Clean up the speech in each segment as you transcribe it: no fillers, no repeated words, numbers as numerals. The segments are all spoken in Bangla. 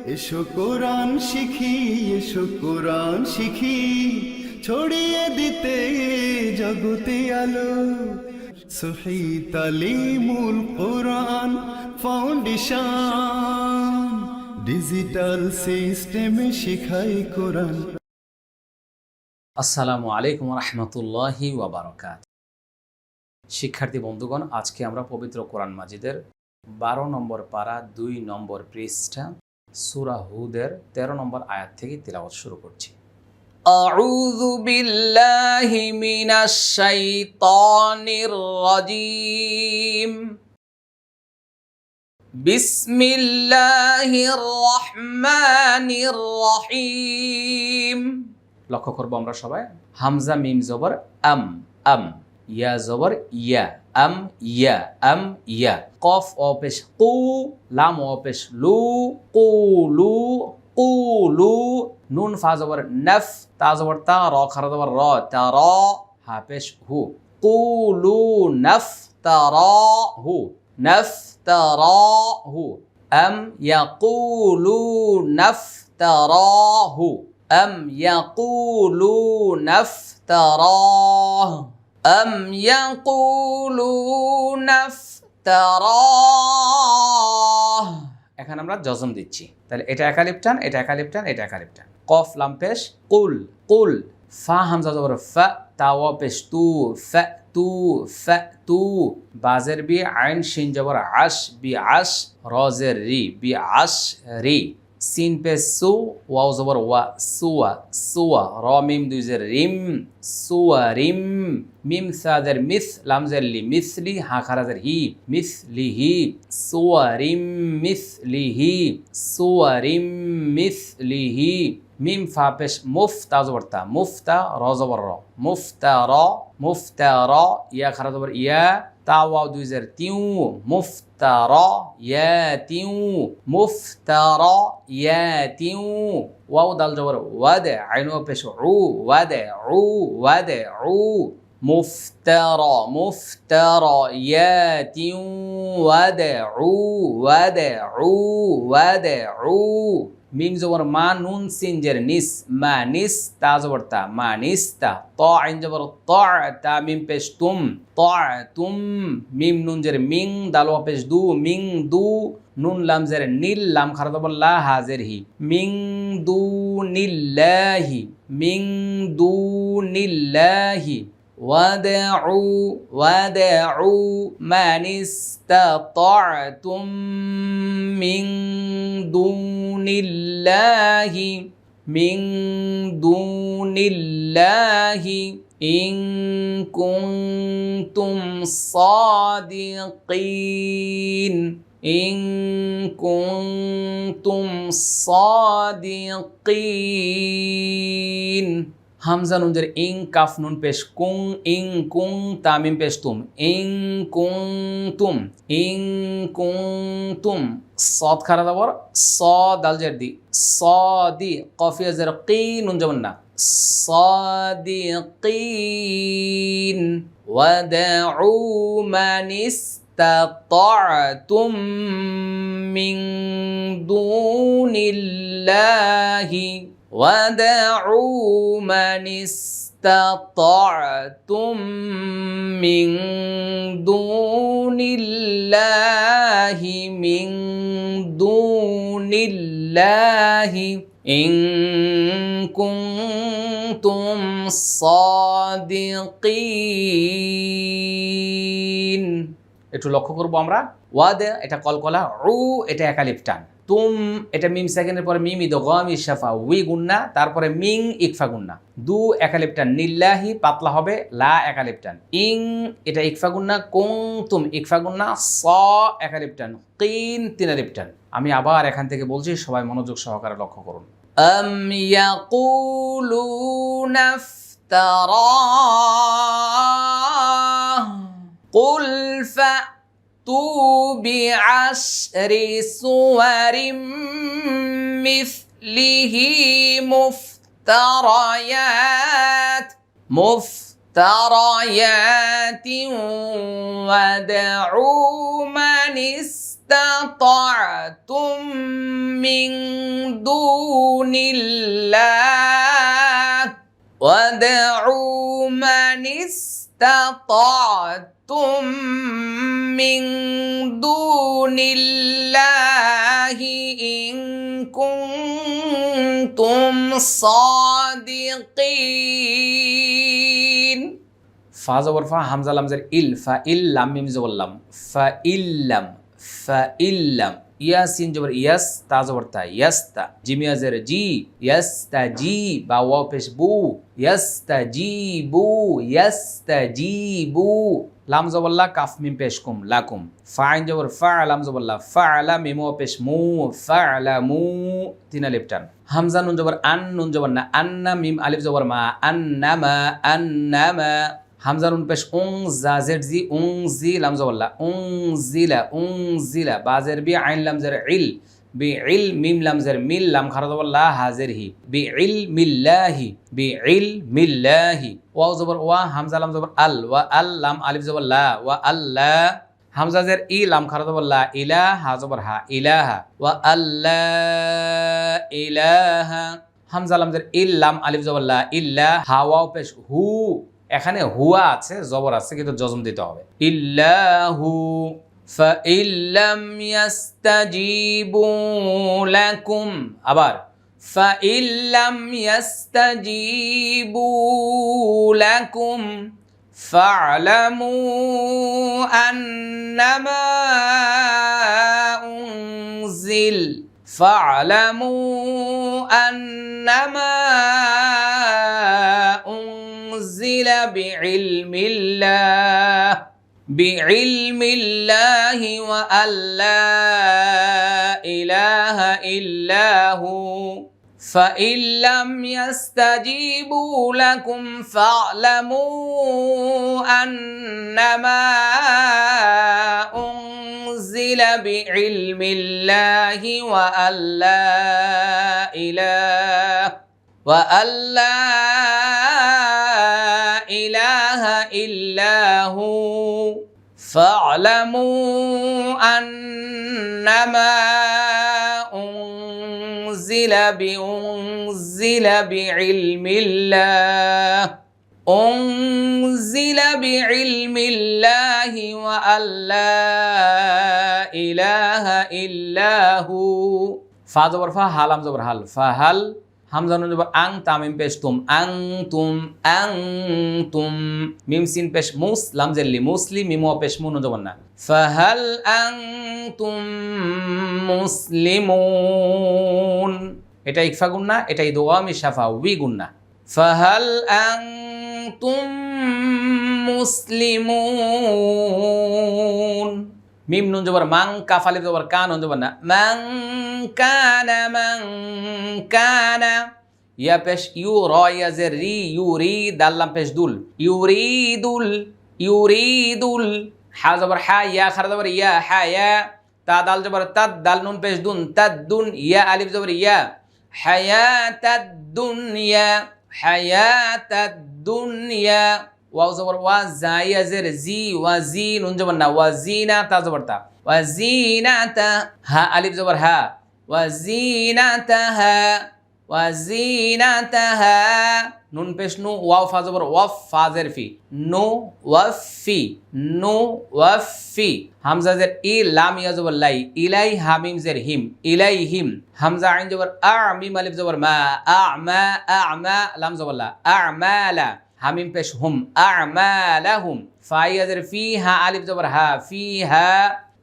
এসো কোরআন শিখি, এসো কোরআন শিখি, ছড়িয়ে দিতে জগতে আলো। সহি তালিমুল কোরআন ফাউন্ডেশন, ডিজিটাল সিস্টেমে শিখাই কোরআন। আসসালামু আলাইকুম রহমতুল্লাহি ওয়াবারাকাতুহু। শিক্ষার্থী বন্ধুগণ, আজকে আমরা পবিত্র কোরআন মাজিদের 12 নম্বর পারা 2 নম্বর পৃষ্ঠা সূরা হুদের 13 নম্বর আয়াত থেকে তিলাওয়াত শুরু করছি। আউযু বিল্লাহি মিনাশ শাইতানির রাজীম। বিসমিল্লাহির রহমানির রহিম। লক্ষ্য করবো আমরা সবাই, হামজা মিম জবর আম, আম, ইয়া জবর ইয়া, আম ইয়া, আম ইয়া, কফ অপেশ কু, লাম অপেশ লু, কুলু, কুলু, নুন ফা জবর নফ, তা জবর তা, র খারা জবর র, তা র, হা পেশ হু, কুলু নফ তারাহু, নফ তারাহু, আম ইয়াকুলুনা ইফতারাহু, أم يقولون افتراه، أم يقولون افتراه। এখন আমরা জজম দিচ্ছি, তাহলে এটা একালিফ টান, এটা একালিফ টান, এটা একালিফ টান। কফ লাম পেশ কুল, কুল, ফা হামজা জবর ফা, তাওয়া পেশ তু, ফা তু, ফা তু, বাজের বি, আইন শিন জবর আশ, বি আশ, রজের রি, বি আশ রি, সিন পে সু, ওয়াও জবর ওয়া, সুয়া, সুয়া, র মিম দুইজের রিম, সুয়া রিম, মিম সাদের মিস, লামজের লি, মিসলি, হা খারাজের হি, মিসলিহি, সুয়া রিম মিসলিহি, সুয়া রিম মিসলিহি, মিম ফা পেশ মুফ, তা জবর তা, মুফতা, র জবর র, মুফতা র, মুফতা র, ইয়া খারাজ জবর ইয়া, তা ওয়াও দুইজের তিউ, মুফতারা ইয়াতিউ, মুফতারা ইয়াতিউ, ওয়াও দাল জবর ওয়াদে, আইন পেশ উ, ওয়াদে উ, ওয়াদে উ, মুফতারা, মুফতারা ইয়াতিউ, ওয়াদে উ, ওয়াদে উ, ওয়াদে উ, মিম জবর মা, নুন সিন জের নিস, মা নিস, তা জবর তা, মা নিস্তা, ত আইন জবর ত, তা মিম পেশ তুম, ত তুম, মিম নুন জের মিং, দাল ওয়া পেশ দু, মিং দু, নুন লাম জের নীল, লাম খারা জবর লা, হাজের হি, মিং দু নিল্লাহি, মিং দু নিল্লাহি, وادعوا وادعوا من استطعتم من دون الله، من دون الله إن كنتم صادقين، إن كنتم صادقين। হামজা নুন জের ইং, কাফ নুন পেশ কুং, ইং কুং, তামিম পেশ তুম, ইং কুং তুম, ইং কুং তুম, সদ খারা জবর স, দাল জের দি, স দি, কফিয়া জের কি, নুন জবর না, সাদিকিন। ওয়াদউ মান ইসতাতা'তুম মিন দুনিল্লাহি, وادعوا من استطعتم من دون الله، من دون الله إن كنتم صادقين। একটু লক্ষ্য করবো আমরা, ওয়াদে এটা কলকলা, উ এটা একালিফ টান, তুম এটা মিম সেকেন্ডের পরে মিম ইদগাম ইশাফা, উই গুন্না, তারপরে মিং ইকফা গুন্না, দু একালিফ টান, নিল্লাহি পাতলা হবে, লা একালিফ টান, ইং এটা ইকফা গুন্না, কুং তুম ইকফা গুন্না, স একালিফ টান, কিন তিন আলিফ টান। আমি আবার এখান থেকে বলছি, সবাই মনোযোগ সহকারে লক্ষ্য করুন। আম ইয়াকুলুনা ইফতারাহ, কুল فأتوا بعشر سور مثله مفتريات، مفتريات، وادعوا من استطعتم من دون الله وادعوا من استطعتم من دون الله إن كنتم صادقين ফা জবর ফা হামজা লাম জের ইল ফা ইল লাম মিম জবর লাম ফা ইল্লাম ইয়াসিন জবর ইয়াস তা জবর তা ইয়াস্তা জিম ইয়া জের জি ইয়াস্তাজি বা ওয়াও পেশ বু ইয়াস্তাজিবু লাম জবর লা কাফ মিম পেশ কুম লাকুম ফা আইন জবর ফা লাম জবর লা ফাআলা মিম ওয়া পেশ মু ফাআলামু তিন আলিফ টান হামজা নুন জবর আন নুন জবর না আন্না মিম আলিফ জবর মা আন্নামা হামজা নুন পেশ উং জা জেড জি উং জি লাম জবর লা উং জিলা বা জের বি আইন লাম জের ইল বি ইল মিম লাম জের মিল লাম খারা জবর লা হাজের হি বি মিল্লাহি ওয়াও জবর ওয়া হামজা লাম জবর আল ওয়া আল লাম আলিফ জবর লা ওয়া আল্লাহ হামজা জের ই লাম খারা জবর লা ইলা হা জবর হা ইলাহা ওয়া আল্লাহ ইলাহা হামজা লাম জের ইল লাম আলিফ জবর লা ইল্লা হা ওয়াও পেশ হু এখানে হুয়া আছে জবর আছে কিন্তু জজম দিতে হবে ইল্লাহু فإن لم يستجيبوا لكم আবার فإن لم يستجيبوا لكم فاعلموا أنما أنزل بعلم الله وأن لا إله إلا هو فإن لم يستجيبوا لكم فاعلموا أنما أنزل بعلم الله وأن لا إله إلا هو فاعلموا أنما أنزل بعلم الله وأن لا إله إلا هو ফা জবর ফা হালাম জবর হাল ফাহাল হামজা নুন জবর আং তামিম পেশ তুম তুম মিম সিন পেশ মুস লাম জেল্লি মুসলিম মিম ওয়া পেশ মুন জবর না ফাহাল আনতুম মুসলিমুন এটা ইকফা গুন্না এটা ইদগামি শাফাউই গুন্না ফাহাল আনতুম মুসলিমুন মিম নুন জবর মাং কাফ আলিফ জবর কা নুন জবর না মান কানা ইয়া পেশ ইউ র ইয়া জের রি ইউরি দাল লাম পেশ দুল ইউরিদুল হা জবর হা ইয়া খারা জবর ইয়া হায়া তা দাল জবর তাদ দাল নুন পেশ দুন তাদুন ইয়া আলিফ জবর ইয়া হায়াতাদ দুনিয়া ওয়াও জবর ওয়া জাইয়া জের জি ওয়া জি নুন জবর না ওয়া জিনা তা জবর তা ওয়া জিনাতা হা আলিফ জবর হা ওয়া জিনাতাহা নুন পেশ নু ওয়াও ফা জবর ওয়াফ ফা জের ফি নো ওয়াফি হামজা জের ই লাম ইয়া জবর লাই ইলাই হামিম জের হিম ইলাইহিম হামজা আইন জবর আ মিম আলিফ জবর মা আ'মা লাম জবর লা আ'মালা হামিম পেশ হুম আ'মালাহুম ফা ইয়া জের ফি হা আলিফ জবর হা ফিহা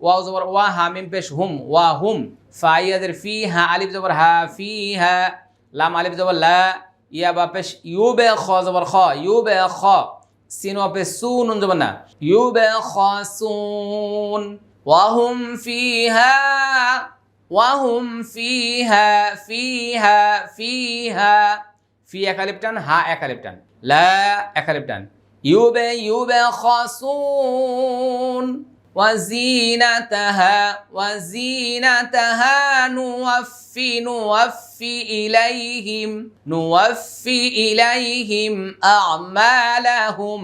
ওয়াও জবর ওয়া হামিম পেশ হুম ওয়া হুম ফা ইয়া জের ফি হা আলিফ জবর হা ফিহা লাম আলিফ জবর লা ইয়া বা পেশ ইউবে খ জবর খ ইউবে খ সিন ওয়া পেশ সু নুন জবর না ইউবে খাসুন ওয়া হুম ফিহা ফি এক আলিফ টান হা এক আলিফ টান লা এক আলিফ টান ইউবে খাসুন وزينتها نوفي إليهم أعمالهم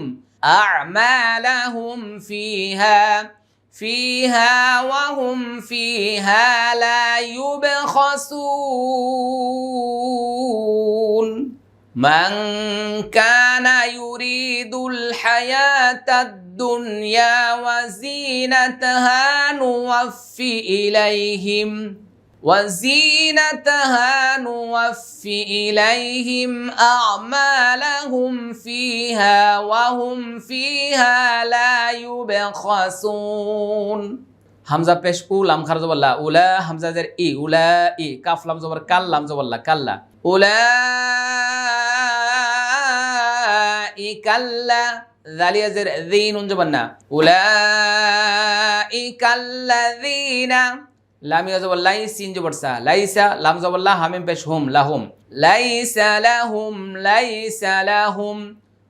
فيها وهم فيها لا يبخسون من كان يريد الحياة الدنيا وزينتها نوفي إليهم أعمالهم فيها وهم فيها لا يبخسون হামজা পেশ উ লাম খারা জবর লা উলা হামজা জের ই উলা ই কাফ লাম জবর কাল লাম জবর লা কাল্লা উলা ই কাল্লা জালিয়া জের যিন নুন জবর না উলা ই কাল্লাযিনা লাম ইয়া জবর লাই সিন জবর সা লাইসা লাম জবর লা হামিম পেশ হুম লাহুম লাইসা লাহুম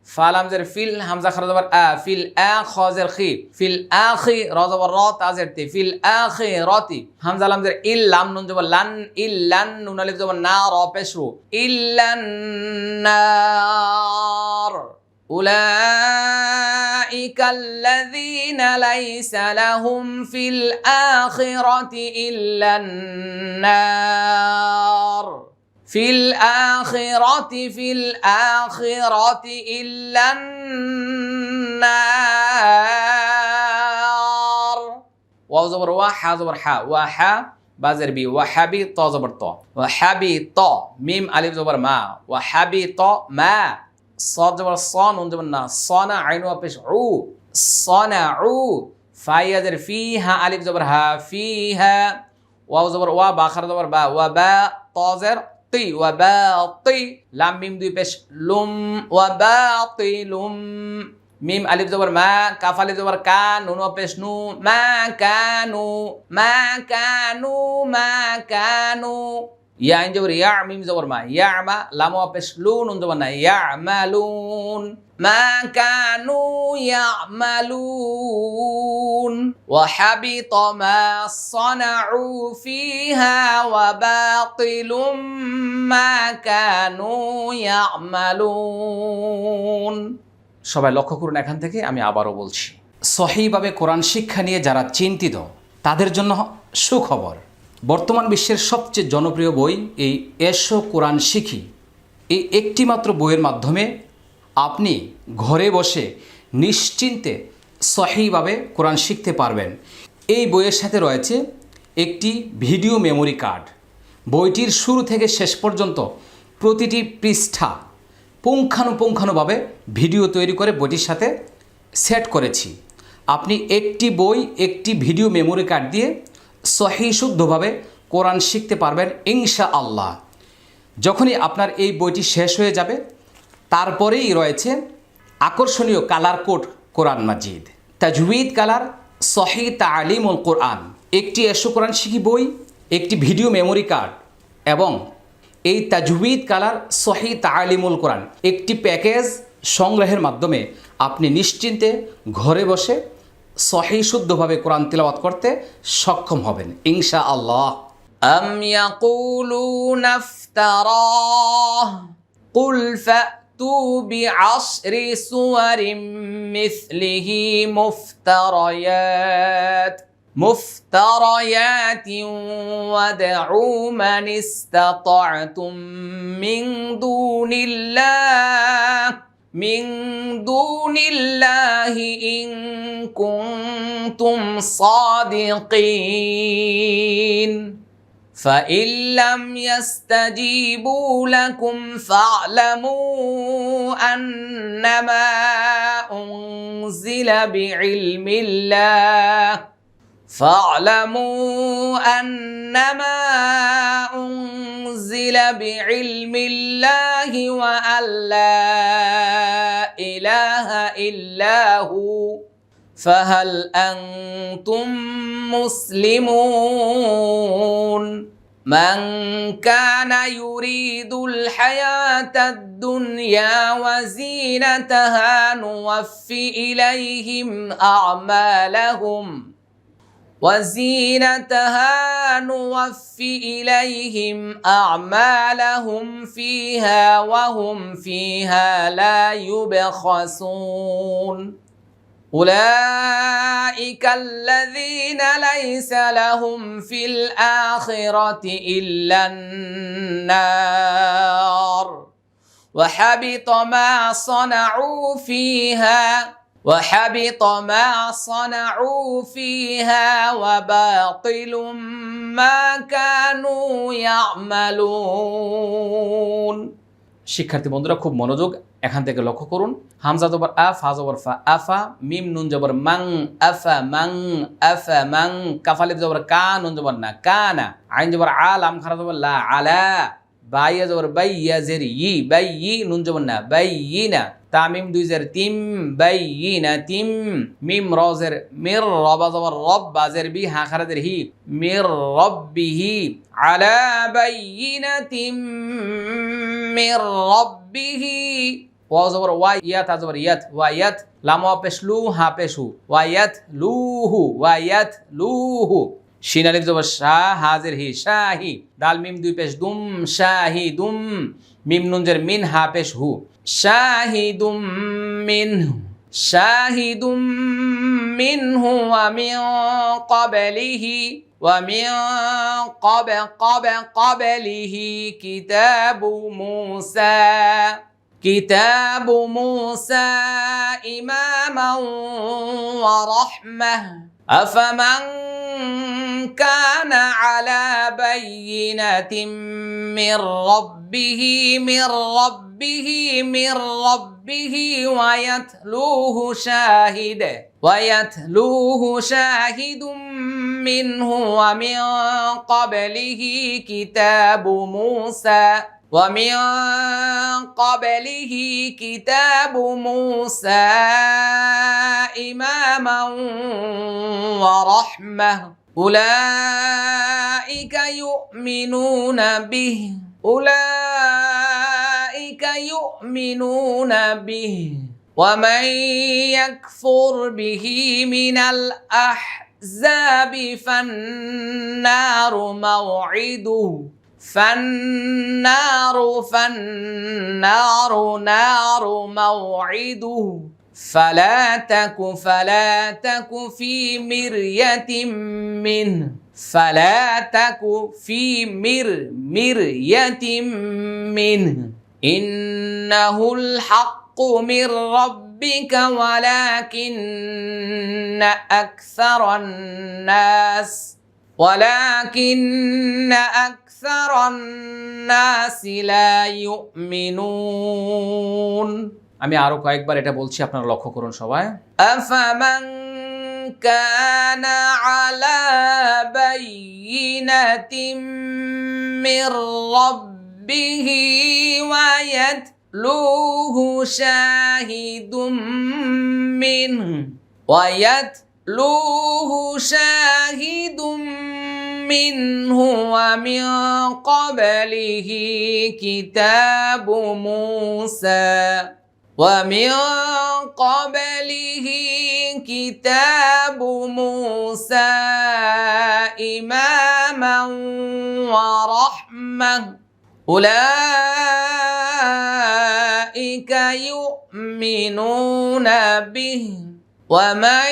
ফালাম জের ফিল হামজা খারা জবর আ ফিল আ খাজের খি ফিল আখি রা জবর রা তাজের তি ফিল আখিরাতি হামজা লাম জের ইল লাম নুন জবর লান ইল্লান নুন আলিফ জবর না রা পেশরু ইল্লান নার উলাইকাল্লাযীনা লাইসা লাহুম ফিল আখিরাতি ইল্লান নার في الآخرة إلا النار واو زبر وا حا زبر حا وحا بازر بي وحبي طا زبر طا وحبي طا ميم ألف زبر ما وحبي طا ما صاد زبر صان ون زبر نا صنع عين وبش عو صنعوا فايا زر فيها ألف زبر ها فيها واو زبر وا باخر زبر با وبا طا زر وباطي لام ميم দুই পেশ লুম وباطلুম মিম আলিফ জবর মা কাফ আলিফ জবর কা নুন পেশ নু মা কানু ইয়া আইন জবর ইয়া মিম জবর মা ইয়া মা লাম পেশ লু নুন জবর না ইয়ামালুন মা কানু ইয়ামালুন وحبط ما صنعوا فيها وباطل ما كانوا يعملون সবাই লক্ষ্য করুন এখান থেকে আমি আবারও বলছি সহিভাবে কোরআন শিক্ষা নিয়ে যারা চিন্তিত তাদের জন্য সুখবর বর্তমান বিশ্বের সবচেয়ে জনপ্রিয় বই এই এসো কোরআন শিখি এই একটি মাত্র বইয়ের মাধ্যমে আপনি ঘরে বসে নিশ্চিন্তে সহিভাবে কোরআন শিখতে পারবেন এই বইয়ের সাথে রয়েছে একটি ভিডিও মেমোরি কার্ড বইটির শুরু থেকে শেষ পর্যন্ত প্রতিটি পৃষ্ঠা পুঙ্খানুপুঙ্খানুভাবে ভিডিও তৈরি করে বইটির সাথে সেট করেছি আপনি একটি বই একটি ভিডিও মেমোরি কার্ড দিয়ে সহি শুদ্ধভাবে কোরআন শিখতে পারবেন ইনশাআল্লাহ যখনই আপনার এই বইটি শেষ হয়ে যাবে তারপরেই রয়েছে আকর্ষণীয় কালার কোড কোরআন মাজিদ তাজউইদ কালার সহি তালিমুল কোরআন একটি এসো কোরআন শিখি বই একটি ভিডিও মেমোরি কার্ড এবং এই তাজউইদ কালার সহি তালিমুল কোরআন একটি প্যাকেজ সংগ্রহের মাধ্যমে আপনি নিশ্চিন্তে ঘরে বসে সহি শুদ্ধভাবে কোরআন তিলাওয়াত করতে সক্ষম হবেন ইনশাআল্লাহ আম ইয়াকুলুনা ইফতারাহ কুল فأتوا بعشر سور مثله مفتريات وادعوا من استطعتم من دون الله إن كنتم صادقين فإن لم يستجيبوا لكم فاعلموا أنما أنزل بعلم الله وأن لا إله إلا هو فهل أنتم مسلمون من كان يريد الحياة الدنيا وزينتها نوفي إليهم أعمالهم فيها وهم فيها لا يبخسون أولئك الذين ليس لهم في الآخرة إلا النار وحبط ما صنعوا فيها وحبط ما صنعوا فيها وباطل ما كانوا يعملون শিক্ষার্থী বন্ধুরা খুব মনোযোগ এখান থেকে লক্ষ্য করুন হামজা জবর আ ফা জবর ফা আফা মিম নুন জবর মাং আফা মাং কাফ আলিফ জবর কা নুন জবর না কানা আইন জবর আ লাম খারা জবর লা আলা বাইয়া জবর বাইয়া জের ই বাইয়ি নুন জবর না বাইয়িনা তামিম দুই জের তিম বাইয়িনা তিম মিম র জের মির রবা জবর রব বাজের বি হা খারা জের হি মির রব্বিহি আলা বাইয়িনাতিম মির রব্বিহি ওয়া জবর ওয়া ইয়াত জবর ইয়াত ওয়া ইয়াত লাম ওয়া পেশলু হা পেশু ওয়া ইয়াত লুহু শিন আলিফ জবর শা হাজির হি শাহি দাল মিম দুই পেশ দুম শাহিদুম মিম নুন জের মিন হা পেশ হু শাহিদুম মিনহু ওয়া মিন ক্বাবলিহি قبله كتاب موسى إماما ورحمة أفمن كان على بينة من ربه ويتلوه شاهد منه ومن قبله كتاب موسى إماما ورحمة أولئك يؤمنون به ومن يكفر به من الأحزاب فالنار نار موعده فلا تك في مرية منه إنه الحق من ربك ولكن أكثر الناس لا يؤمنون আমি আরো কয়েকবার এটা বলছি আপনারা লক্ষ্য করুন সবাই আফামান কানা আলা বাইনাতিম মির রাব্বিহি ওয়া ইয়াতলুহু শাহিদুম منه ومن قبله كتاب موسى إماما ورحمة أولئك يؤمنون به ومن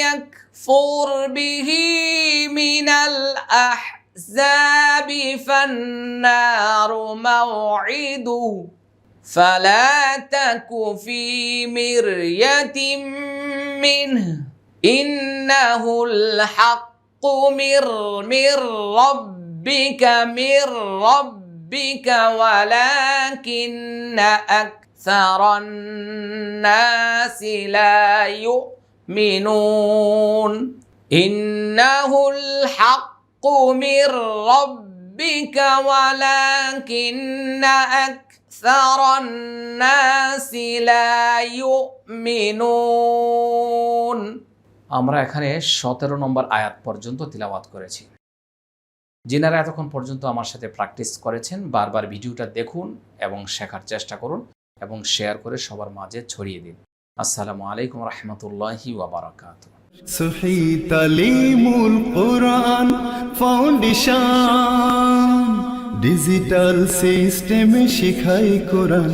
يكفر به من الأحزاب فالنار موعده فلا تك في مرية منه إنه الحق من ربك ولكن أكثر الناس لا يؤمنون إنه الحق من ربك ولكن أكثر الناس لا يؤمنون আমরা এখানে 17 নম্বর আয়াত পর্যন্ত তিলাওয়াত করেছি। যিনারা এতক্ষণ পর্যন্ত আমার সাথে প্র্যাকটিস করেছেন বারবার ভিডিওটা দেখুন এবং শেখার চেষ্টা করুন এবং শেয়ার করে সবার মাঝে ছড়িয়ে দিন। আসসালামু আলাইকুম রহমতুল্লাহি ওয়া বারাকাতুহু। সহি তালিমুল কোরআন ফাউন্ডেশন ডিজিটাল সিস্টেমে শেখায় কোরআন।